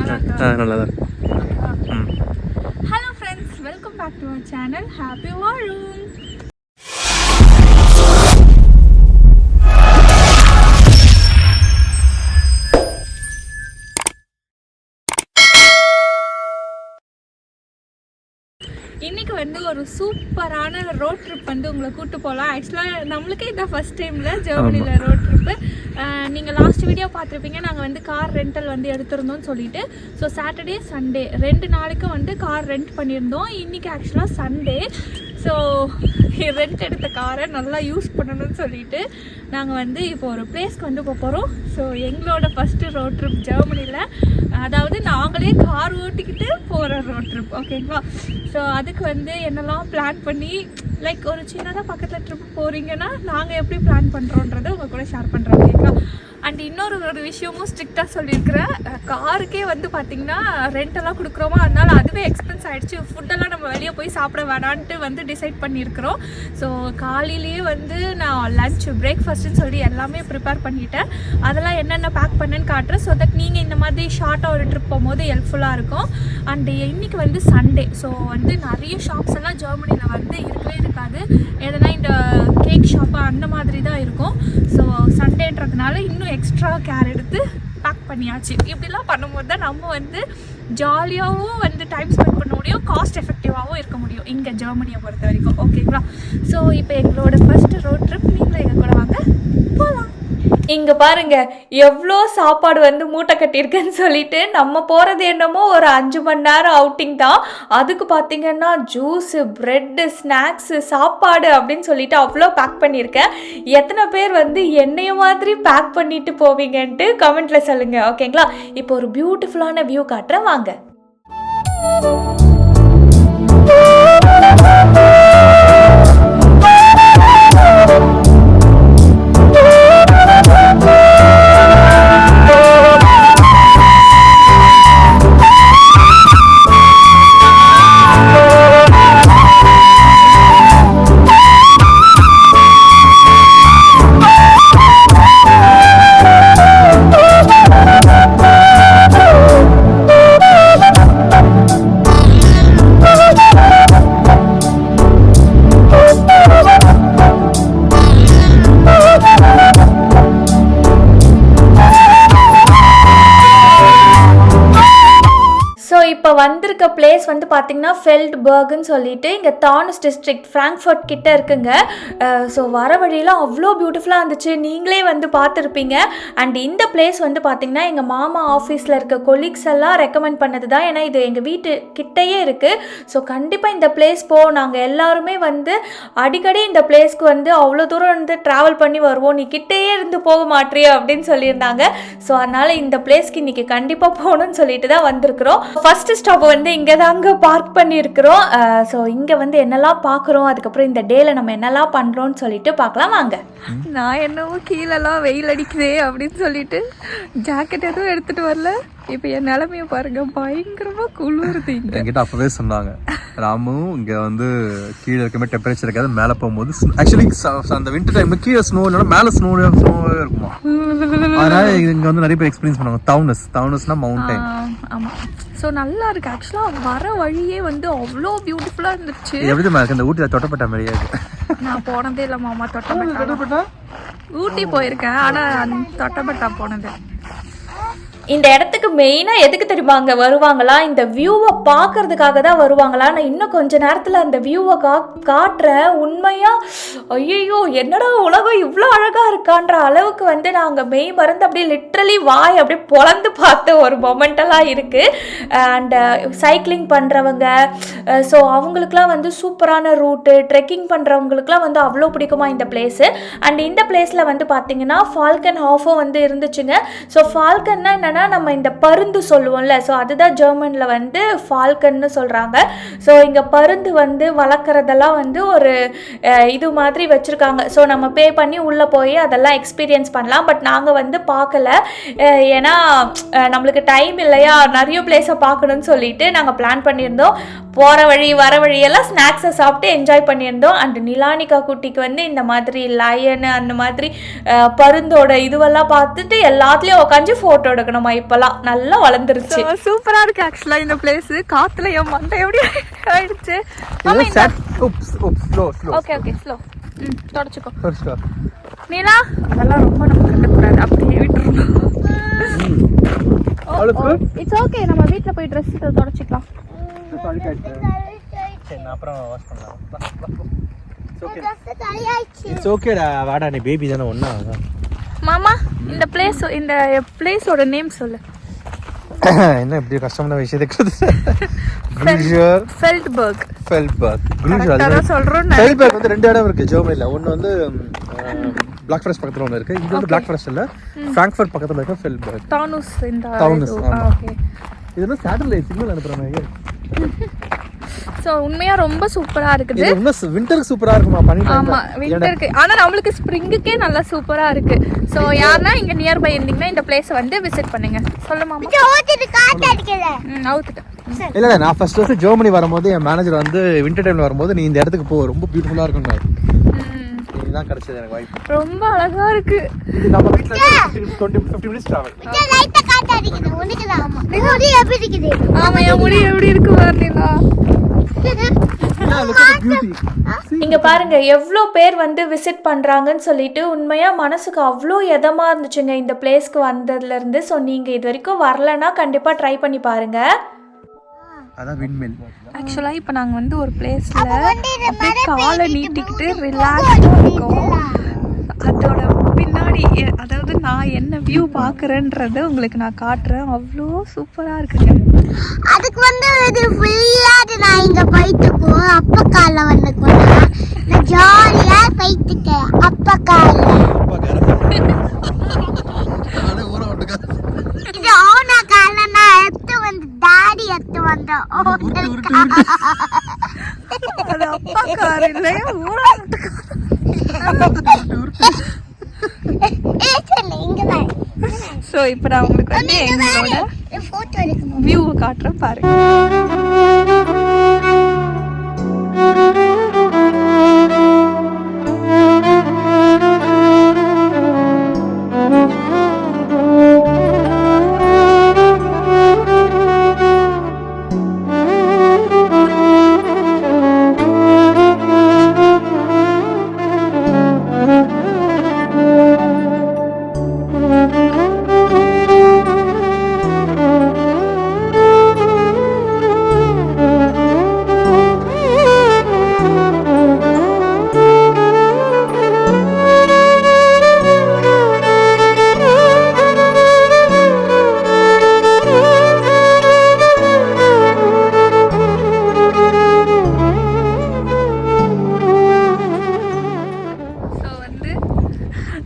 நல்லா தான். Hello friends, welcome back to our channel happy வாழும். இன்றைக்கி வந்து ஒரு சூப்பரான ரோட் ட்ரிப் வந்து உங்களை கூப்பிட்டு போகலாம். ஆக்சுவலாக நம்மளுக்கே இதான் ஃபஸ்ட் டைமில் ஜெர்மனியில் ரோட் ட்ரிப்பு. நீங்கள் லாஸ்ட் வீடியோ பார்த்துருப்பீங்க, நாங்கள் வந்து கார் ரெண்டல் வந்து எடுத்திருந்தோம்னு சொல்லிட்டு. ஸோ சாட்டர்டே சண்டே 2 நாளைக்கும் வந்து கார் ரெண்ட் பண்ணியிருந்தோம். இன்றைக்கி ஆக்சுவலாக சண்டே. ஸோ ரெண்ட் எடுத்த காரை நல்லா யூஸ் பண்ணணும்னு சொல்லிட்டு நாங்கள் வந்து இப்போ ஒரு பிளேஸ்க்கு வந்து போகிறோம். ஸோ எங்களோட ஃபஸ்ட்டு ரோட் ட்ரிப் ஜெர்மனியில், அதாவது நாங்களே கார் ஓட்டிக்கிட்டு போகிற ரோட் ட்ரிப், ஓகேங்களா? ஸோ அதுக்கு வந்து என்னெல்லாம் பிளான் பண்ணி, லைக் ஒரு சின்னதாக பக்கத்தில் ட்ரிப் போகிறீங்கன்னா நாங்கள் எப்படி பிளான் பண்ணுறோன்றதை உங்கள் கூட ஷேர் பண்ணுறோம், ஓகேங்களா? அண்ட் இன்னொரு விஷயமும் ஸ்ட்ரிக்டாக சொல்லியிருக்கிறேன். காருக்கே வந்து பார்த்திங்கன்னா ரெண்டெல்லாம் கொடுக்குறோமா, அதனால் அதுவே எக்ஸ்பென்ஸ் ஆகிடுச்சு. ஃபுட்டெல்லாம் நம்ம வெளியே போய் சாப்பிட வேணான்ட்டு வந்து டிசைட் பண்ணியிருக்கிறோம். ஸோ காலையிலேயே வந்து நான் லன்ச் பிரேக்ஃபாஸ்ட்டுன்னு சொல்லி எல்லாமே ப்ரிப்பேர் பண்ணிட்டேன். அதெல்லாம் என்னென்ன பேக் பண்ணேன்னு காட்டுறேன். ஸோ தட் நீங்கள் இந்த மாதிரி ஷார்ட்டாக ஒரு ட்ரிப் போகும்போது ஹெல்ப்ஃபுல்லாக இருக்கும். அண்டு இன்றைக்கி வந்து சண்டே. ஸோ வந்து நிறைய ஷாப்ஸ் எல்லாம் ஜெர்மனியில் வந்து இருக்கவே இருக்காது. எதனா இந்த கேக் ஷாப்பு அந்த மாதிரி தான் இருக்கும். ஸோ சண்டேன்றதுனால இன்னும் எக்ஸ்ட்ரா கேர் எடுத்து பேக் பண்ணியாச்சு. இப்படிலாம் பண்ணும்போது தான் நம்ம வந்து ஜாலியாகவும் வந்து டைம் ஸ்பெண்ட் பண்ண முடியும், காஸ்ட் எஃபெக்டிவாகவும் இருக்க முடியும் இங்கே ஜெர்மனியை பொறுத்த வரைக்கும், ஓகேங்களா? ஸோ இப்போ எங்களோட ஃபஸ்ட்டு ரோட் ட்ரிப் நீங்களும் எங்கள் கூட வாங்க போகலாம். இங்கே பாருங்க எவ்வளோ சாப்பாடு வந்து மூட்டை கட்டியிருக்கேன்னு சொல்லிட்டு. நம்ம போகிறது என்னமோ ஒரு 5 மணி நேரம் அவுட்டிங் தான். அதுக்கு பார்த்திங்கன்னா ஜூஸு, ப்ரெட்டு, ஸ்நாக்ஸு, சாப்பாடு அப்படின்னு சொல்லிட்டு அவ்வளோ பேக் பண்ணியிருக்கேன். எத்தனை பேர் வந்து என்னைய மாதிரி பேக் பண்ணிட்டு போவீங்கன்ட்டு கமெண்ட்டில் சொல்லுங்கள், ஓகேங்களா? இப்போ ஒரு பியூட்டிஃபுல்லான வியூ காட்டுறேன், வாங்க. இப்போ வந்திருக்க பிளேஸ் வந்து பார்த்திங்கன்னா ஃபெல்ட்பர்க்னு சொல்லிட்டு இங்கே தானஸ் டிஸ்ட்ரிக்ட் ஃப்ராங்க்ஃபர்ட் கிட்ட இருக்குங்க. ஸோ வர வழியெல்லாம் அவ்வளோ பியூட்டிஃபுல்லாக இருந்துச்சு, நீங்களே வந்து பார்த்துருப்பீங்க. அண்ட் இந்த பிளேஸ் வந்து பார்த்திங்கன்னா எங்கள் மாமா ஆஃபீஸில் இருக்க கொலீக்ஸ் எல்லாம் ரெக்கமெண்ட் பண்ணது தான். ஏன்னா இது எங்கள் வீட்டு கிட்டையே இருக்குது. ஸோ கண்டிப்பாக இந்த பிளேஸ் நாங்கள் எல்லாருமே வந்து அடிக்கடி இந்த பிளேஸ்க்கு வந்து அவ்வளோ தூரம் வந்து ட்ராவல் பண்ணி வருவோம், நீ கிட்டையே இருந்து போக மாட்டியோ அப்படின்னு சொல்லியிருந்தாங்க. ஸோ அதனால் இந்த பிளேஸ்க்கு இன்றைக்கி கண்டிப்பாக போகணும்னு சொல்லிட்டு தான் வந்திருக்கிறோம். ஃபஸ்ட்டு ஸ்டாப் வந்து இங்கே தாங்க பார்க் பண்ணியிருக்கிறோம். ஸோ இங்கே வந்து என்னெல்லாம் பார்க்குறோம், அதுக்கப்புறம் இந்த டேல நம்ம என்னெல்லாம் பண்ணுறோன்னு சொல்லிட்டு பார்க்கலாம், வாங்க. நான் என்னவோ கீழெல்லாம் வெயில் அடிக்குதே அப்படின்னு சொல்லிட்டு ஜாக்கெட் எதுவும் எடுத்துகிட்டு வரல. இப்போ என் நிலைமையை பாருங்க, பயங்கரமாக குளிருது. என்கிட்ட அப்போவே சொன்னாங்க, ராமு இங்கே வந்து கீழே இருக்கமே டெம்பரேச்சர் இருக்காது, மேலே போகும்போது ஆக்சுவலி அந்த வின்டர் டைமில் கீழே ஸ்னோ இல்லைனா மேலே ஸ்னோவே இருக்குமா. அதனால இங்கே வந்து நிறைய பேர் எக்ஸ்பீரியன்ஸ் பண்ணுவாங்க. தவுனஸ்னா மவுண்டைன். ஆமாம். ஸோ நல்லா இருக்குது. ஆக்சுவலாக வர வழியே வந்து அவ்வளோ பியூட்டிஃபுல்லாக இருந்துச்சு. எப்படி இருக்கு இந்த ஊட்டியில் தொட்டப்பட்ட மாதிரியே இருக்கு. நான் போனதே இல்லை மாமா தொட்டப்பட்டா. ஊட்டி போயிருக்கேன், ஆனால் தொட்டப்பட்டா போனது. இந்த இடத்துக்கு மெயினாக எதுக்கு தெரியுமா அங்கே வருவாங்களா, இந்த வியூவை பார்க்கறதுக்காக தான் வருவாங்களா. நான் இன்னும் கொஞ்ச நேரத்தில் அந்த வியூவை காட்டுறேன். உண்மையாக ஐயோ என்னடா உலகம் இவ்வளோ அழகாக இருக்கான்ற அளவுக்கு வந்து நான் அங்கே மெய் மறந்து அப்படியே லிட்ரலி வாய் அப்படியே பொழந்து பார்த்த ஒரு மொமெண்டெல்லாம் இருக்குது. அண்ட் சைக்கிளிங் பண்ணுறவங்க, ஸோ அவங்களுக்குலாம் வந்து சூப்பரான ரூட்டு, ட்ரெக்கிங் பண்ணுறவங்களுக்குலாம் வந்து அவ்வளோ பிடிக்குமா இந்த பிளேஸு. அண்ட் இந்த பிளேஸில் வந்து பார்த்திங்கன்னா ஃபால்கன் ஹாஃபும் வந்து இருந்துச்சுங்க. ஸோ ஃபால்கன்னா என்னென்னா நம்ம இந்த பருந்து சொல்லுவோம்ல, ஸோ அதுதான் ஜெர்மனில் வந்து ஃபால்கன்னு சொல்கிறாங்க. ஸோ இங்கே பருந்து வந்து வளர்க்குறதெல்லாம் வந்து ஒரு இது மாதிரி வச்சுருக்காங்க. ஸோ நம்ம பே பண்ணி உள்ளே போய் அதெல்லாம் எக்ஸ்பீரியன்ஸ் பண்ணலாம். பட் நாங்கள் வந்து பார்க்கல, ஏன்னா நம்மளுக்கு டைம் இல்லையா, நிறைய பிளேஸை பார்க்கணுன்னு சொல்லிட்டு நாங்கள் பிளான் பண்ணியிருந்தோம். போகிற வழி வர வழியெல்லாம் ஸ்நாக்ஸை சாப்பிட்டு என்ஜாய் பண்ணியிருந்தோம். அண்ட் நிலானிகா குட்டிக்கு வந்து இந்த மாதிரி லயனு அந்த மாதிரி பருந்தோட இதுவெல்லாம் பார்த்துட்டு எல்லாத்துலேயும் உட்காந்து ஃபோட்டோ எடுக்கணுமா. இப்போல்லாம் நல்லா வளர்ந்துருச்சு. சூப்பராக இருக்குது ஆக்சுவலாக இந்த பிளேஸு. காற்றுல என் மண்டை எப்படி ஆயிடுச்சு. Okay okay slow. தொடச்சிக்கோ நீலா. அதெல்லாம் ரொம்ப நம்ம கண்டுக்கூடாது, அப்படியே விட்டுருணும். இட்ஸ் ஓகே, நம்ம வீட்டில் போய் ட்ரெஸ் தொடச்சிக்கலாம். மாமா இந்த பிளேஸோட நேம் சொல்லு. என்ன இப்படி கஷ்டமான விஷயத்தை வந்து 2 இடம் இருக்கு ஜெர்மனில. ஒன்னு வந்து பிளாக் ஃபாரஸ்ட் பக்கத்துல ஒன்னு இருக்கு, இது வந்து பிளாக் ஃபாரஸ்ட் இல்ல, பிராங்க்ஃபர்ட் பக்கத்துல இருக்க ஃபெல்பர்க். டானுஸ். ஓகே, இது சேட்டலைட் சிக்னல் அனுப்புறாங்க. சோ உண்மையா ரொம்ப சூப்பரா இருக்குது. இது இன்னும் விண்டருக்கு சூப்பரா இருக்குமா பண்ணிட்டாங்க. ஆமா விண்டருக்கு, ஆனா நம்மளுக்கு ஸ்ப்ரிங்குக்கே நல்லா சூப்பரா இருக்கு. சோ யாரனா இங்க நியர் பை இருந்தீங்கன்னா இந்த பிளேஸ் வந்து விசிட் பண்ணுங்க. சொல்ல மாமா. இது காத்து அடிக்கல. அவுத்துட்ட. இல்ல நான் ஃபர்ஸ்ட் வந்து ஜெர்மனி வரும்போது என் மேனேஜர் வந்து விண்டர் டைம்ல வரும்போது நீ இந்த இடத்துக்கு போ, ரொம்ப பியூட்டிஃபுல்லா இருக்கும்னாரு. இதுதான் கிடைச்சது எனக்கு வாய்ப்பு. ரொம்ப அழகா இருக்கு. இது நம்ம வீட்ல இருந்து 50 minutes travel. லைட்டா காத்து அடிக்குது. உனக்குதான். ஆமா நீ முடி எப்படி இருக்குது? ஆமா என் முடி எப்படி இருக்கு பாருங்க. இங்க பாருங்க எவ்வளோ பேர் வந்து விசிட் பண்றாங்கன்னு சொல்லிட்டு. உண்மையா மனசுக்கு அவ்வளோ இதமா இருந்துச்சுங்க இந்த பிளேஸ்க்கு வந்ததுல இருந்து. ஸோ நீங்க இது வரைக்கும் வரலன்னா கண்டிப்பா ட்ரை பண்ணி பாருங்க. அதான் விண்மில். ஆக்சுவலா இப்போ நாங்க வந்து ஒரு பிளேஸ்ல அப்படியே காலை நீட்டிக்கிட்டு ரிலாக்ஸ்டா இருக்கோம். அதோட பின்னாடி அதாவது நான் என்ன வியூ பாக்குறேன்றத உங்களுக்கு நான் காட்டுறேன். அவ்வளோ சூப்பரா இருக்குங்க. அதுக்கு வந்து இது ஃபுல்லா நான் இங்க போயிட்டு அப்பா கால வந்து நான் ஜாலியா போயிட்டு அப்பா கால இது ஓனா கால நான் எடுத்து வந்து டாடி எடுத்து வந்தோம். அது அப்பா கார் இல்லையா ஊரா. ஸோ இப்போ நான் உங்களுக்கு வந்து எங்களோட வியூவை காட்டுறேன் பாருங்க.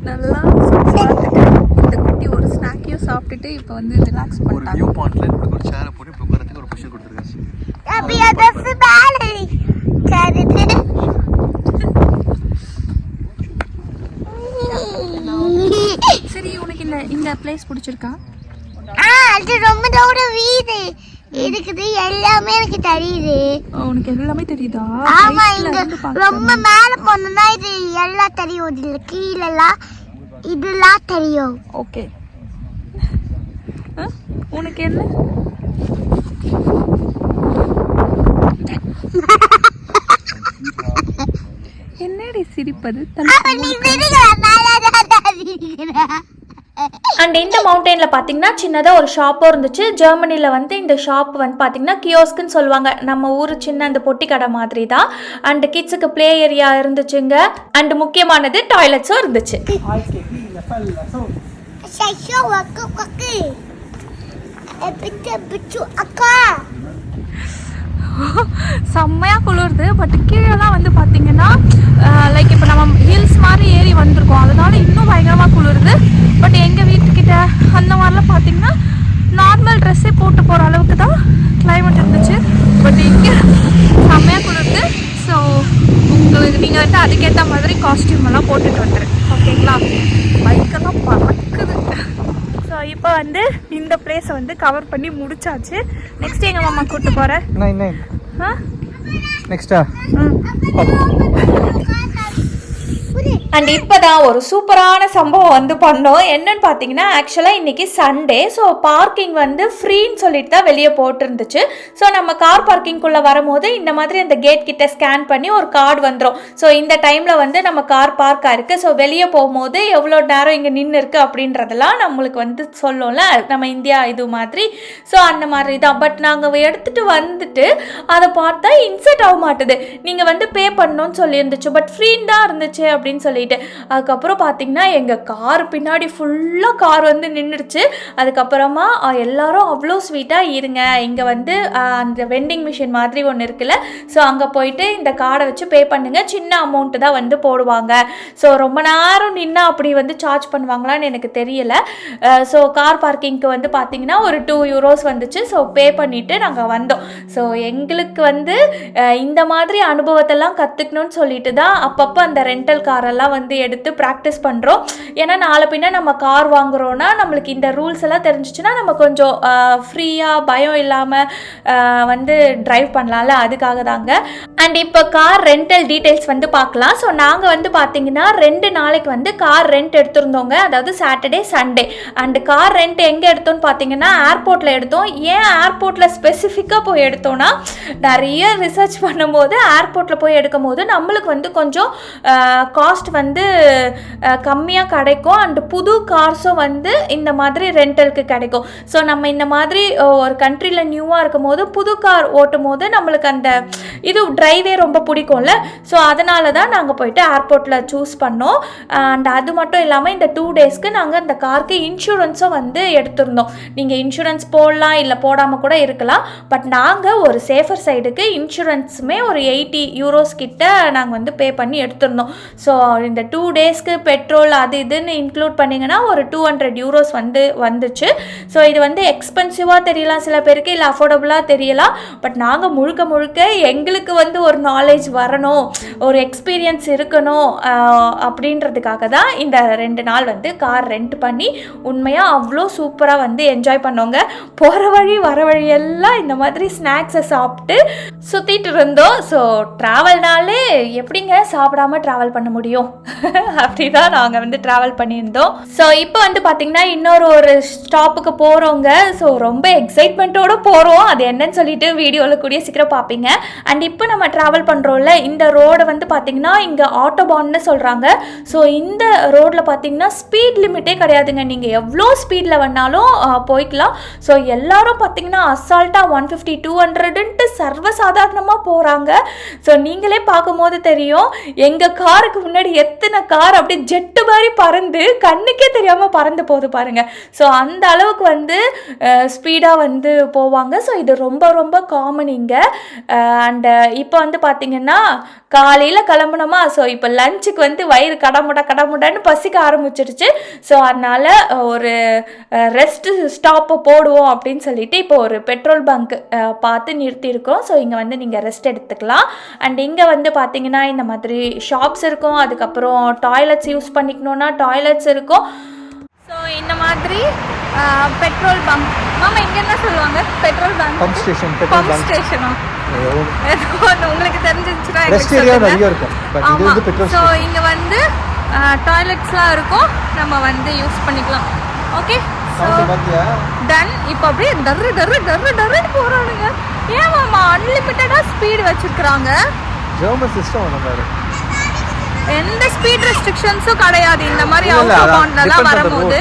நல்லா சாப்பிட்டுட்டு இந்த குட்டி ஒரு ஸ்நாக்கையும் சாப்பிட்டுட்டு இப்போ வந்து ரிலாக்ஸ் பண்ணிட்டாங்க. ஒரு வியூ பாயிண்ட்ல ஒரு சேரை போட்டு இப்படி உட்கார்றதுக்கு ஒரு பொசிஷன் கொடுத்துருக்காச்சு. சரி உனக்கு இந்த பிளேஸ் பிடிச்சிருக்கா? அது ரொம்ப தூரம் வீடு இருக்குது, எல்லாமே எனக்கு தெரியுது. உனக்கு எல்லாமே தெரியுதா? ஆமா, இங்க ரொம்ப மேல போனோம்னா இது எல்லாம் தெரியும். இதுல கீழெல்லாம் இதெல்லாம் தெரியும். ஓகே, உனக்கு என்ன? என்னடி சிரிப்பது? அண்ட் இந்த மவுண்டெயினில் பார்த்தீங்கன்னா சின்னதாக ஒரு ஷாப்பும் இருந்துச்சு. ஜெர்மனியில் வந்து இந்த ஷாப் வந்து பார்த்தீங்கன்னா கியோஸ்க்குன்னு சொல்லுவாங்க. நம்ம ஊர் சின்ன அந்த பொட்டி கடை மாதிரி தான். அண்ட் கிட்ஸுக்கு ப்ளே ஏரியா இருந்துச்சுங்க. அண்ட் முக்கியமானது டாய்லெட்ஸும் இருந்துச்சு. செம்மையாக குளிருது. பட் கீழெல்லாம் வந்து பார்த்தீங்கன்னா லைக் இப்போ நம்ம ஹில்ஸ் மாதிரி ஏறி வந்திருக்கோம், அதனால இன்னும் பயங்கரமாக குளிருது. பட் எங்கள் வீட்டுக்கிட்ட அந்த மாதிரிலாம் பார்த்தீங்கன்னா நார்மல் ட்ரெஸ்ஸே போட்டு போகிற அளவுக்கு தான் கிளைமேட் இருந்துச்சு. பட் இங்கே செம்மையாக குளிருது. ஸோ உங்களுக்கு நீங்கள் வந்து அதுக்கேற்ற மாதிரி காஸ்டியூம் எல்லாம் போட்டுட்டு வந்துடுறேன், ஓகேங்களா? பைக்கெல்லாம் பறக்குது. ஸோ இப்போ வந்து இந்த பிளேஸை வந்து கவர் பண்ணி முடிச்சாச்சு. நெக்ஸ்ட் எங்கள் மாமா கூப்பிட்டு போகிறேன். நெக்ஸ்டா அண்ட் இப்போ தான் ஒரு சூப்பரான சம்பவம் வந்து பண்ணோம். என்னன்னு பார்த்தீங்கன்னா ஆக்சுவலாக இன்றைக்கி சண்டே. ஸோ பார்க்கிங் வந்து ஃப்ரீன்னு சொல்லிட்டு தான் வெளியே போட்டிருந்துச்சு. ஸோ நம்ம கார் பார்க்கிங்குள்ளே வரும்போது இந்த மாதிரி அந்த கேட் கிட்ட ஸ்கேன் பண்ணி ஒரு கார்டு வந்துடும். ஸோ இந்த டைமில் வந்து நம்ம கார் பார்க் ஆயிருக்கு, ஸோ வெளியே போகும்போது எவ்வளோ நேரம் இங்கே நின்று இருக்குது அப்படின்றதெல்லாம் நம்மளுக்கு வந்து சொல்லும்ல, நம்ம இந்தியா இது மாதிரி. ஸோ அந்த மாதிரி தான். பட் நாங்கள் எடுத்துகிட்டு வந்துட்டு அதை பார்த்தா இன்செர்ட் ஆக மாட்டுது. நீங்கள் வந்து பே பண்ணணும்னு சொல்லியிருந்துச்சு, பட் ஃப்ரீன்னு தான் இருந்துச்சு அப்படின்னு சொல்லிட்டு அதுக்கப்புறம் பார்த்தீங்கன்னா எங்கள் கார் பின்னாடி ஃபுல்லாக கார் வந்து நின்றுடுச்சு. அதுக்கப்புறமா எல்லாரும் அவ்வளோ ஸ்வீட்டாக இருங்க, இங்கே வந்து அந்த வெண்டிங் மிஷின் மாதிரி ஒன்று இருக்குல்ல, ஸோ அங்கே போயிட்டு இந்த கார்டை வச்சு பே பண்ணுங்க, சின்ன அமௌண்ட்டு தான் வந்து போடுவாங்க. ஸோ ரொம்ப நேரம் நின்னா அப்படி வந்து சார்ஜ் பண்ணுவாங்களான்னு எனக்கு தெரியல. ஸோ கார் பார்க்கிங்க்கு வந்து பார்த்தீங்கன்னா ஒரு €2 வந்துச்சு. ஸோ பே பண்ணிவிட்டு நாங்கள் வந்தோம். ஸோ எங்களுக்கு வந்து இந்த மாதிரி அனுபவத்தெல்லாம் கற்றுக்கணும்னு சொல்லிட்டு தான் அப்பப்போ அந்த ரெண்டல் காரெல்லாம் வந்து எடுத்து ப்ராக்டிஸ் பண்ணுறோம். ஏன்னா நாளை பின்ன நம்ம கார் வாங்குறோன்னா நம்மளுக்கு இந்த ரூல்ஸ் எல்லாம் தெரிஞ்சிச்சுன்னா நம்ம கொஞ்சம் ஃப்ரீயாக பயம் இல்லாமல் வந்து ட்ரைவ் பண்ணலாம்ல, அதுக்காக தாங்க. அண்ட் இப்போ கார் ரெண்டல் டீட்டெயில்ஸ் வந்து பார்க்கலாம். ஸோ நாங்கள் வந்து பார்த்தீங்கன்னா 2 நாளைக்கு வந்து கார் ரெண்ட் எடுத்திருந்தோங்க, அதாவது Saturday Sunday. And car rent எங்கே எடுத்தோன்னு பார்த்தீங்கன்னா ஏர்போர்ட்டில் எடுத்தோம். ஏன் ஏர்போர்ட்டில் ஸ்பெசிஃபிக்காக போய் எடுத்தோன்னா, நிறைய ரிசர்ச் பண்ணும்போது ஏர்போர்ட்டில் போய் எடுக்கும் போது நம்மளுக்கு வந்து கொஞ்சம் காஸ்ட் வந்து கம்மியாக கிடைக்கும். அண்டு புது கார்ஸும் வந்து இந்த மாதிரி ரெண்டலுக்கு கிடைக்கும். ஸோ நம்ம இந்த மாதிரி ஒரு கண்ட்ரியில் நியூவாக இருக்கும் போது புது கார் ஓட்டும் போது நம்மளுக்கு அந்த இது டிரைவே ரொம்ப பிடிக்கும்ல. ஸோ அதனால தான் நாங்கள் போயிட்டு ஏர்போர்ட்டில் சூஸ் பண்ணோம். அண்ட் அது மட்டும் இல்லாமல் இந்த 2 டேஸ்க்கு நாங்கள் இந்த காருக்கு இன்சூரன்ஸும் வந்து எடுத்திருந்தோம். நீங்கள் இன்சூரன்ஸ் போடலாம், இல்லை போடாமல் கூட இருக்கலாம். பட் நாங்கள் ஒரு சேஃபர் சைடுக்கு இன்சூரன்ஸுமே ஒரு €80 கிட்ட நாங்கள் வந்து பே பண்ணி எடுத்திருந்தோம். ஸோ இந்த 2 டேஸ்க்கு பெட்ரோல் அது இதுன்னு இன்க்ளூட் பண்ணிங்கன்னா ஒரு €200 வந்து வந்துச்சு. ஸோ இது வந்து எக்ஸ்பென்சிவாக தெரியலாம் சில பேருக்கு, இல்லை அஃபோர்டபுளாக தெரியலாம். பட் நாங்கள் முழுக்க முழுக்க எங்களுக்கு வந்து ஒரு நாலேஜ் வரணும், ஒரு எக்ஸ்பீரியன்ஸ் இருக்கணும் அப்படின்றதுக்காக தான் இந்த 2 நாள் வந்து கார் ரெண்ட் பண்ணி உண்மையாக அவ்வளோ சூப்பராக வந்து என்ஜாய் பண்ணோங்க. போகிற வழி வர வழியெல்லாம் இந்த மாதிரி ஸ்நாக்ஸை சாப்பிட்டு சுற்றிட்டு இருந்தோம். ஸோ ட்ராவல்னாலே எப்படிங்க சாப்பிடாம ட்ராவல் பண்ண முடியும், அப்படி தான் நாங்கள் வந்து ட்ராவல் பண்ணியிருந்தோம். ஸோ இப்போ வந்து பார்த்திங்கன்னா இன்னொரு ஸ்டாப்புக்கு போகிறோங்க. ஸோ ரொம்ப எக்ஸைட்மெண்ட்டோடு போகிறோம். அது என்னன்னு சொல்லிட்டு வீடியோவில் கூடிய சீக்கிரம் பார்ப்பீங்க. அண்ட் இப்போ நம்ம ட்ராவல் பண்ணுறோம்ல, இந்த ரோடு வந்து பார்த்திங்கன்னா இங்கே ஆட்டோபான்னு சொல்கிறாங்க. ஸோ இந்த ரோடில் பார்த்திங்கன்னா ஸ்பீட் லிமிட்டே கிடையாதுங்க, நீங்கள் எவ்வளோ ஸ்பீடில் வேணாலும் போய்க்கலாம். ஸோ எல்லாரும் பார்த்திங்கன்னா அசால்ட்டாக 150 200ன்ட்டு சர்வசாதாரணமாக போகிறாங்க. ஸோ நீங்களே பார்க்கும்போது தெரியும் எங்கள் காருக்கு முன்னாடி எத்தனை கார் அப்படி ஜெட்டு மாதிரி பறந்து கண்ணுக்கே தெரியாமல் பறந்து போகுது பாருங்க. ஸோ அந்த அளவுக்கு வந்து ஸ்பீடாக வந்து போவாங்க. ஸோ இது ரொம்ப ரொம்ப காமன் இங்கே. அண்டு இப்போ வந்து பார்த்திங்கன்னா காலையில் கிளம்புனோமா, ஸோ இப்போ லஞ்சுக்கு வந்து வயிறு கடமுடன்னு பசிக்க ஆரம்பிச்சிருச்சு. ஸோ அதனால் ஒரு ரெஸ்ட் ஸ்டாப்பை போடுவோம் அப்படின்னு சொல்லிட்டு இப்போ ஒரு பெட்ரோல் பங்க் பார்த்து நிறுத்தியிருக்கோம். ஸோ இங்கே வந்து நீங்கள் ரெஸ்ட் எடுத்துக்கலாம். அண்ட் இங்கே வந்து பார்த்தீங்கன்னா இந்த மாதிரி ஷாப்ஸ் இருக்கும், அதுக்கப்புறம் டாய்லெட்ஸ் யூஸ் பண்ணிக்கணுன்னா டாய்லெட்ஸ் இருக்கும். ஸோ இந்த மாதிரி பெட்ரோல் பங்க், மாமா இங்கே என்ன சொல்லுவாங்க, பெட்ரோல் பங்க், பம்ப் ஸ்டேஷனா உங்களுக்கு தெரிஞ்சிச்சுன்னா ஸோ இங்கே வந்து டாய்லெட்ஸ்லாம் இருக்கும், நம்ம வந்து யூஸ் பண்ணிக்கலாம். Okay done. இப்போ அப்படியே டர்ரு போகிறானுங்க. ஏன் மாமா அன்லிமிட்டடாக ஸ்பீடு வச்சுருக்குறாங்க, எந்த ஸ்பீட் ரெஸ்ட்ரிக்ஷன்ஸும் கிடையாது இந்த மாதிரி அவுட்டோபான்லாம் வரும்போது.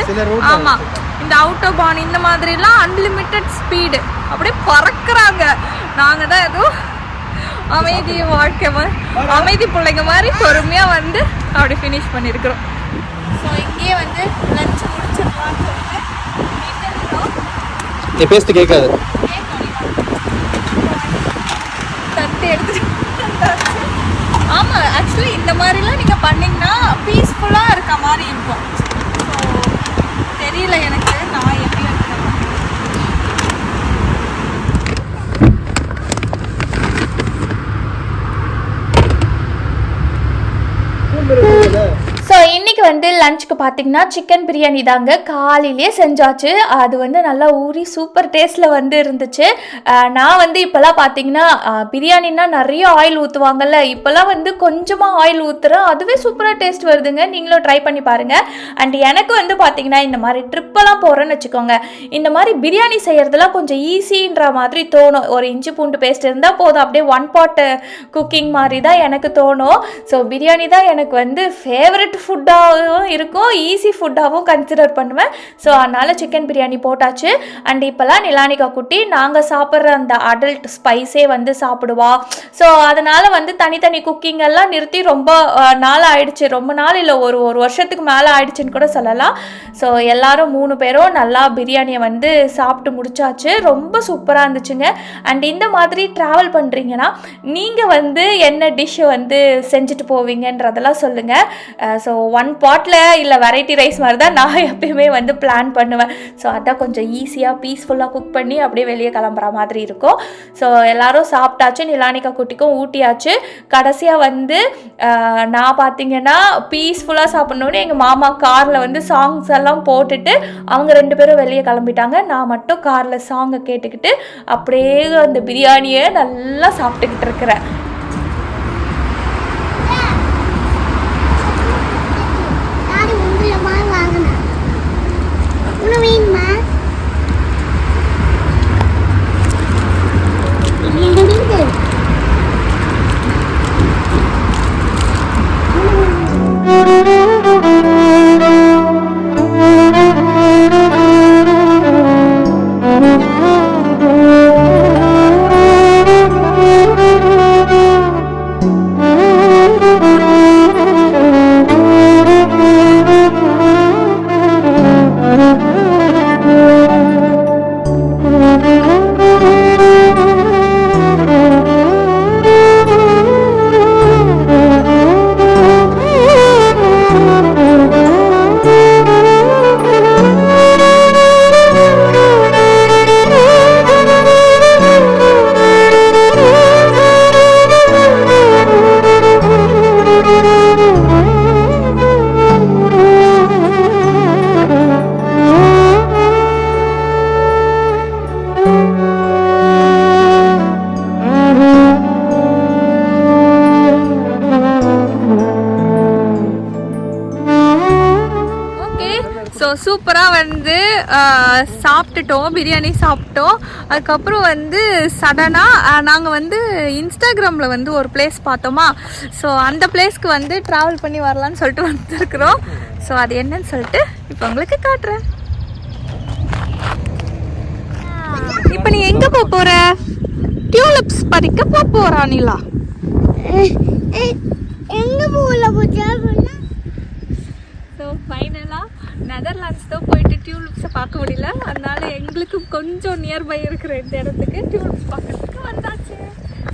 ஆமாம், இந்த அவுட்டோபான் இந்த மாதிரிலாம் அன்லிமிட்டட் ஸ்பீடு அப்படியே பறக்குறாங்க. நாங்கள் தான் எதுவும் அமைதி வாழ்க்கை அமைதி பிள்ளைங்க மாதிரி பொறுமையாக வந்து அப்படி ஃபினிஷ் பண்ணியிருக்கிறோம். ஸோ இங்கேயே வந்து லஞ்ச் முடிச்சிடலான்னு சொல்லிட்டு நீ பேசிட்டு கேட்காது தட்டு எடுத்துட்டு. ஆமாம், ஆக்சுவலி இந்த மாதிரிலாம் நீங்கள் பண்ணிங்கன்னா பீஸ்ஃபுல்லாக இருக்க மாதிரி இருக்கும். ஸோ தெரியல எனக்கு நான் எப்படி இருக்கிறேன். ஸோ இன்றைக்கி வந்து லஞ்சுக்கு பார்த்தீங்கன்னா சிக்கன் பிரியாணி தாங்க காலையிலே செஞ்சாச்சு. அது வந்து நல்லா ஊறி சூப்பர் டேஸ்ட்டில் வந்து இருந்துச்சு. நான் வந்து இப்போல்லாம் பார்த்தீங்கன்னா பிரியாணின்னா நிறைய ஆயில் ஊற்றுவாங்கல்ல, இப்போல்லாம் வந்து கொஞ்சமாக ஆயில் ஊற்றுறேன், அதுவே சூப்பராக டேஸ்ட் வருதுங்க. நீங்களும் ட்ரை பண்ணி பாருங்கள். அண்ட் எனக்கு வந்து பார்த்தீங்கன்னா இந்த மாதிரி ட்ரிப்பெல்லாம் போகிறேன்னு வச்சுக்கோங்க, இந்த மாதிரி பிரியாணி செய்கிறதுலாம் கொஞ்சம் ஈஸின்ற மாதிரி தோணும். ஒரு இஞ்சி பூண்டு பேஸ்ட் இருந்தால் போதும், அப்படியே ஒன் பாட் குக்கிங் மாதிரி தான் எனக்கு தோணும். ஸோ பிரியாணி தான் எனக்கு வந்து ஃபேவரட் ஃபுட்டாகவும் இருக்கும், ஈஸி ஃபுட்டாகவும் கன்சிடர் பண்ணுவேன். ஸோ அதனால் சிக்கன் பிரியாணி போட்டாச்சு. அண்ட் இப்போல்லாம் நிலானிகா குட்டி நாங்கள் சாப்பிட்ற அந்த அடல்ட் ஸ்பைஸே வந்து சாப்பிடுவா. ஸோ அதனால் வந்து தனித்தனி குக்கிங் எல்லாம் நிறுத்தி ரொம்ப நாள் ஆயிடுச்சு. ரொம்ப நாள் இல்லை, ஒரு வருஷத்துக்கு மேலே ஆயிடுச்சுன்னு கூட சொல்லலாம். ஸோ எல்லாரும் 3 பேரும் நல்லா பிரியாணியை வந்து சாப்பிட்டு முடிச்சாச்சு. ரொம்ப சூப்பராக இருந்துச்சுங்க. அண்ட் இந்த மாதிரி ட்ராவல் பண்ணுறீங்கன்னா நீங்கள் வந்து என்ன டிஷ்ஷை வந்து செஞ்சுட்டு போவீங்கன்றதெல்லாம் சொல்லுங்கள். ஸோ ஒன் பாட்டில் இல்லை வெரைட்டி ரைஸ் மாதிரி தான் நான் எப்பயுமே வந்து பிளான் பண்ணுவேன். ஸோ அதான் கொஞ்சம் ஈஸியாக பீஸ்ஃபுல்லாக குக் பண்ணி அப்படியே வெளியே கிளம்புற மாதிரி இருக்கும். ஸோ எல்லோரும் சாப்பிட்டாச்சு, நிலானிகா குட்டிக்கும் ஊட்டியாச்சு. கடைசியாக வந்து நான் பார்த்தீங்கன்னா பீஸ்ஃபுல்லாக சாப்பிட்ணுன்னு எங்கள் மாமா காரில் வந்து சாங்ஸ் எல்லாம் போட்டுட்டு அவங்க 2 பேரும் வெளியே கிளம்பிட்டாங்க. நான் மட்டும் காரில் சாங்கை கேட்டுக்கிட்டு அப்படியே அந்த பிரியாணியை நல்லா சாப்பிட்டுக்கிட்டு இருக்கிறேன். சூப்பராக வந்து சாப்பிட்டுட்டோம், பிரியாணி சாப்பிட்டோம். அதுக்கப்புறம் வந்து சடனாக நாங்கள் வந்து இன்ஸ்டாகிராமில் வந்து ஒரு பிளேஸ் பார்த்தோமா, ஸோ அந்த பிளேஸ்க்கு வந்து ட்ராவல் பண்ணி வரலான்னு சொல்லிட்டு வந்துருக்குறோம். ஸோ அது என்னன்னு சொல்லிட்டு இப்போ உங்களுக்கு காட்டுறேன். இப்போ நீ எங்கே போகிற? டியூலிப்ஸ் பறிக்க போகிறா நீலா? எங்கே போகல? ஸோ ஃபைனலாக நெதர்லாண்ட்ஸ் தான் போயிட்டு டியூலிப்ஸை பார்க்க முடியல. அதனால எங்களுக்கு கொஞ்சம் நியர்பை இருக்கிற இந்த இடத்துக்கு டியூலிப்ஸ் பார்க்கறதுக்கு வந்தாச்சு.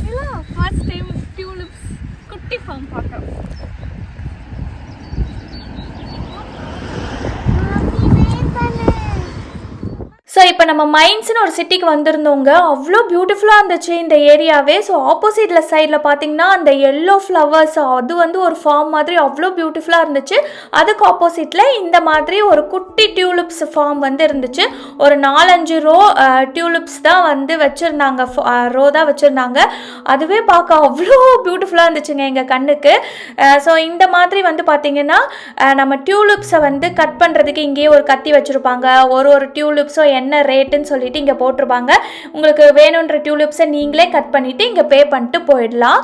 இல்லை ஃபர்ஸ்ட் டைம் டியூலிப்ஸ் குட்டி ஃபார்ம் பார்க்குறோம். ஸோ இப்போ நம்ம மைன்ஸ்னு ஒரு சிட்டிக்கு வந்திருந்தோங்க. அவ்வளோ பியூட்டிஃபுல்லாக இருந்துச்சு இந்த ஏரியாவே. ஸோ ஆப்போசிட்டில் சைடில் பார்த்தீங்கன்னா அந்த எல்லோ ஃப்ளவர்ஸ் அது வந்து ஒரு ஃபார்ம் மாதிரி அவ்வளோ பியூட்டிஃபுல்லாக இருந்துச்சு. அதுக்கு ஆப்போசிட்டில் இந்த மாதிரி ஒரு குட்டி டியூலிப்ஸ் ஃபார்ம் வந்து இருந்துச்சு. ஒரு 4-5 ரோ டியூலிப்ஸ் தான் வந்து வச்சுருந்தாங்க, ரோ தான் வச்சுருந்தாங்க. அதுவே பார்க்க அவ்வளோ பியூட்டிஃபுல்லாக இருந்துச்சுங்க எங்கள் கண்ணுக்கு. ஸோ இந்த மாதிரி வந்து பார்த்திங்கன்னா நம்ம டியூலிப்ஸை வந்து கட் பண்ணுறதுக்கு இங்கேயே ஒரு கத்தி வச்சுருப்பாங்க. ஒரு டியூலிப்ஸோ என்ன ரேட்டுன்னு சொல்லிட்டு இங்கே போட்டிருப்பாங்க. உங்களுக்கு வேணுன்ற டியூலிப்ஸை நீங்களே கட் பண்ணிவிட்டு இங்கே பே பண்ணிட்டு போயிடலாம்.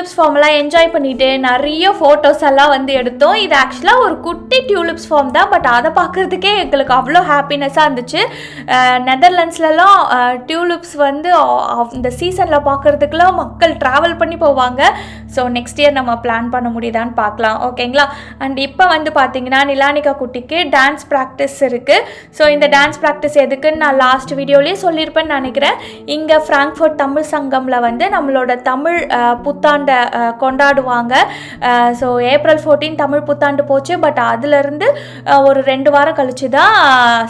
டியூலிப்ஸ் ஃபார்ம்லாம் என்ஜாய் பண்ணிட்டு நிறைய ஃபோட்டோஸ் எல்லாம் வந்து எடுத்தோம். இது ஆக்சுவலாக ஒரு குட்டி டியூலிப்ஸ் ஃபார்ம் தான், பட் அதை பார்க்குறதுக்கே எங்களுக்கு அவ்வளோ ஹாப்பினஸ்ஸாக இருந்துச்சு. நெதர்லாண்ட்ஸ்லலாம் டியூலிப்ஸ் வந்து இந்த சீசனில் பார்க்குறதுக்குலாம் மக்கள் ட்ராவல் பண்ணி போவாங்க. ஸோ நெக்ஸ்ட் இயர் நம்ம பிளான் பண்ண முடியுதான்னு பார்க்கலாம், ஓகேங்களா. அண்ட் இப்போ வந்து பார்த்தீங்கன்னா நிலானிகா குட்டிக்கு டான்ஸ் ப்ராக்டிஸ் இருக்குது. ஸோ இந்த டான்ஸ் ப்ராக்டிஸ் எதுக்குன்னு நான் லாஸ்ட் வீடியோலேயே சொல்லியிருப்பேன்னு நினைக்கிறேன். இங்கே ஃப்ராங்க்ஃபர்ட் தமிழ் சங்கமில் வந்து நம்மளோட தமிழ் புத்தாண்டை கொண்டாடுவாங்க. ஸோ ஏப்ரல் 14 தமிழ் புத்தாண்டு போச்சு, பட் அதுலேருந்து ஒரு 2 வாரம் கழிச்சு தான்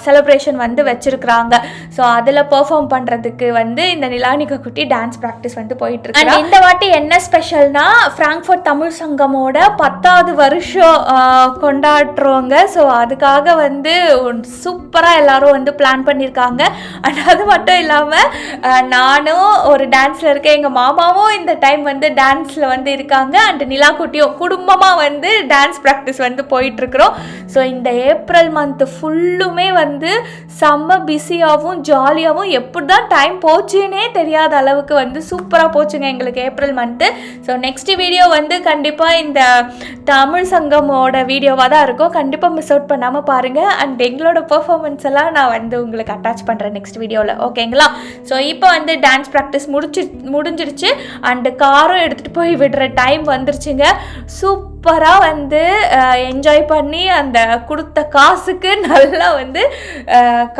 செலிப்ரேஷன் வந்து வச்சுருக்குறாங்க. ஸோ அதில் பெர்ஃபார்ம் பண்ணுறதுக்கு வந்து இந்த நிலானிகா குட்டி டான்ஸ் ப்ராக்டிஸ் வந்து போயிட்டுருக்கு. அண்ட் இந்த வாட்டி என்ன ஸ்பெஷல்னா ஃப்ராங்க்ஃபர்ட் தமிழ் சங்கமோட 10வது வருஷம் கொண்டாடுறோங்க. ஸோ அதுக்காக வந்து சூப்பராக எல்லாரும் வந்து பிளான் பண்ணியிருக்காங்க. அண்ட் அது மட்டும் இல்லாமல் நானும் ஒரு டான்ஸில் இருக்கேன், எங்கள் மாமாவும் இந்த டைம் வந்து டான்ஸில் வந்து இருக்காங்க. அண்ட் நிலா குட்டியும் குடும்பமாக வந்து டான்ஸ் ப்ராக்டிஸ் வந்து போயிட்டுருக்குறோம். ஸோ இந்த ஏப்ரல் மந்த்து ஃபுல்லுமே வந்து செம்ம பிஸியாகவும் ஜாலியாகவும் எப்படி தான் டைம் போச்சுன்னே தெரியாத அளவுக்கு வந்து சூப்பராக போச்சுங்க எங்களுக்கு April month. So next video வந்து கண்டிப்பாக இந்த தமிழ் சங்கமோட வீடியோவாக தான் இருக்கும். கண்டிப்பாக மிஸ் அவுட் பண்ணாமல் பாருங்கள். அண்ட் எங்களோட பெர்ஃபார்மன்ஸ் எல்லாம் நான் வந்து உங்களுக்கு அட்டாச் பண்ணுறேன் நெக்ஸ்ட் வீடியோவில், ஓகேங்களா. ஸோ இப்போ வந்து டான்ஸ் ப்ராக்டிஸ் முடிஞ்சிருச்சு. அண்டு காரும் எடுத்துகிட்டு போய் விடுற டைம் வந்துருச்சுங்க. சூப்பராக வந்து என்ஜாய் பண்ணி அந்த கொடுத்த காசுக்கு நல்லா வந்து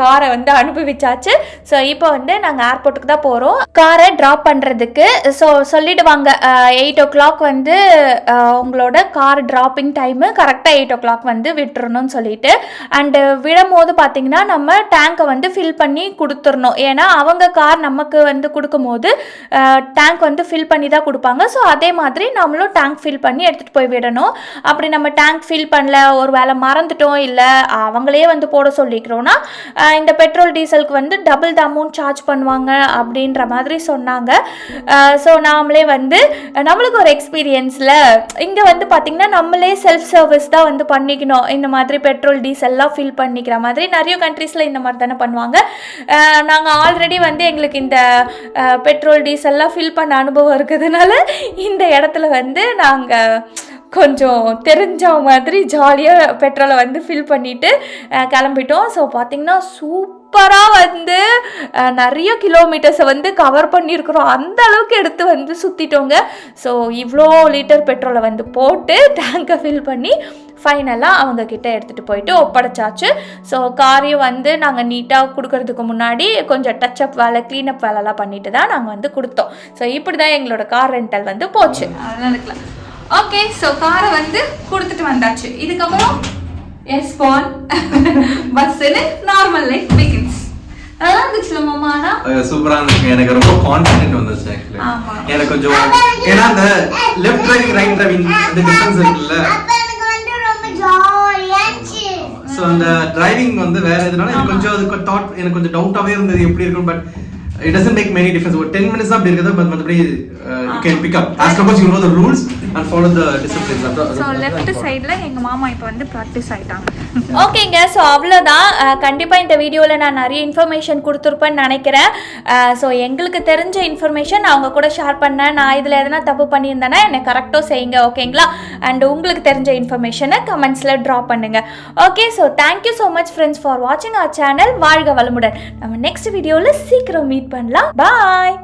காரை வந்து அனுபவிச்சாச்சு. ஸோ இப்போ வந்து நாங்கள் ஏர்போர்ட்டுக்கு தான் போகிறோம் காரை ட்ராப் பண்ணுறதுக்கு. ஸோ சொல்லிடுவாங்க 8 o'clock வந்து உங்களோட கார் ட்ராப்பிங் டைமு கரெக்டாக 8 o'clock வந்து விட்டுறணும்னு சொல்லிட்டு. அண்டு விடும்போது பார்த்தீங்கன்னா நம்ம டேங்கை வந்து ஃபில் பண்ணி கொடுத்துடணும். ஏன்னா அவங்க கார் நமக்கு வந்து கொடுக்கும்போது டேங்க் வந்து ஃபில் பண்ணி தான் கொடுப்பாங்க. ஸோ அதே மாதிரி நம்மளும் டேங்க் ஃபில் பண்ணி எடுத்துகிட்டு போய் விடணும். அப்படி நம்ம டேங்க் ஃபில் பண்ணல, ஒரு வேளை மறந்துட்டோம், இல்லை அவங்களே வந்து போட சொல்லிக்கிறோன்னா இந்த பெட்ரோல் டீசலுக்கு வந்து டபுள் த அமௌண்ட் சார்ஜ் பண்ணுவாங்க அப்படின்ற மாதிரி சொன்னாங்க. ஸோ நாமளே வந்து நம்மளுக்கு ஒரு எக்ஸ்பீரியன்ஸில் இங்கே வந்து பார்த்திங்கன்னா நம்மளே செல்ஃப் சர்வீஸ் தான் வந்து பண்ணிக்கணும். இந்த மாதிரி பெட்ரோல் டீசல்லாம் ஃபில் பண்ணிக்கிற மாதிரி நிறைய கண்ட்ரீஸில் இந்த மாதிரி தானே பண்ணுவாங்க. நாங்கள் ஆல்ரெடி வந்து எங்களுக்கு இந்த பெட்ரோல் டீசல்லாம் ஃபில் பண்ண அனுபவம் இருக்கிறதுனால இந்த இடத்துல வந்து நாங்கள் கொஞ்சம் தெரிஞ்ச மாதிரி ஜாலியாக பெட்ரோலை வந்து ஃபில் பண்ணிவிட்டு கிளம்பிட்டோம். ஸோ பார்த்திங்கன்னா சூப்பராக வந்து நிறைய கிலோமீட்டர்ஸை வந்து கவர் பண்ணியிருக்கிறோம். அந்த அளவுக்கு எடுத்து வந்து சுற்றிட்டோங்க. ஸோ இவ்வளோ லிட்டர் பெட்ரோலை வந்து போட்டு டேங்கை ஃபில் பண்ணி ஃபைனலாக அவங்கக்கிட்ட எடுத்துகிட்டு போயிட்டு ஒப்படைச்சாச்சு. ஸோ காரையும் வந்து நாங்கள் நீட்டாக கொடுக்கறதுக்கு முன்னாடி கொஞ்சம் டச்சப் வேலை க்ளீனப் வேலைலாம் பண்ணிட்டு தான் நாங்கள் வந்து கொடுத்தோம். ஸோ இப்படி தான் எங்களோட கார் ரெண்டல் வந்து போச்சு. அதெல்லாம் இருக்கலாம். ஓகே, ஸோ காரை வந்து கொடுத்துட்டு வந்தாச்சு. இதுக்கப்புறம் எஸ்பான் பஸ்ஸுன்னு நார்மல் லைஃப் பிகின்ஸ். அதெல்லாம் இருந்துச்சுல மாமா? சூப்பரா இருந்துச்சு. எனக்கு ரொம்ப கான்ஃபிடென்ட் வந்துச்சு ஆக்சுவலி. எனக்கு கொஞ்சம் ஏன்னா அந்த லெஃப்ட் டிரைவிங் ரைட் டிரைவிங் அந்த டிஃபரன்ஸ் இருக்குல்ல. ஸோ அந்த டிரைவிங் வந்து வேற எதுனால எனக்கு கொஞ்சம் அதுக்கு தாட் எனக்கு கொஞ்சம் டவுட்டாகவே இருந்தது எப்படி இருக்கும். But it doesn't make many difference. ஒரு 10 minutes தான் அப்படி இருக்குது. பட் மற்றபடி you can pick up as long as you know the rules and follow the disciplines. So left சைடில் எங்கள் மாமா இப்போ வந்து ப்ராக்டிஸ் ஆகிட்டாங்க. ஓகேங்க, ஸோ அவ்வளோதான். கண்டிப்பாக இந்த வீடியோவில் நான் நிறைய இன்ஃபர்மேஷன் கொடுத்துருப்பேன்னு நினைக்கிறேன். ஸோ எங்களுக்கு தெரிஞ்ச இன்ஃபர்மேஷன் அவங்க கூட ஷேர் பண்ணேன். நான் இதில் எதனா தப்பு பண்ணியிருந்தேன்னா என்னை கரெக்டாக செய்யுங்க, ஓகேங்களா. அண்ட் உங்களுக்கு தெரிஞ்ச இன்ஃபர்மேஷனை கமெண்ட்ஸில் ட்ராப் பண்ணுங்கள். Okay, so thank you so much friends for வாட்சிங் அவர் சேனல். வாழ்க வளமுடன். நம்ம நெக்ஸ்ட் வீடியோவில் சீக்கிரம் மீட் பண்ணலாம். பாய்.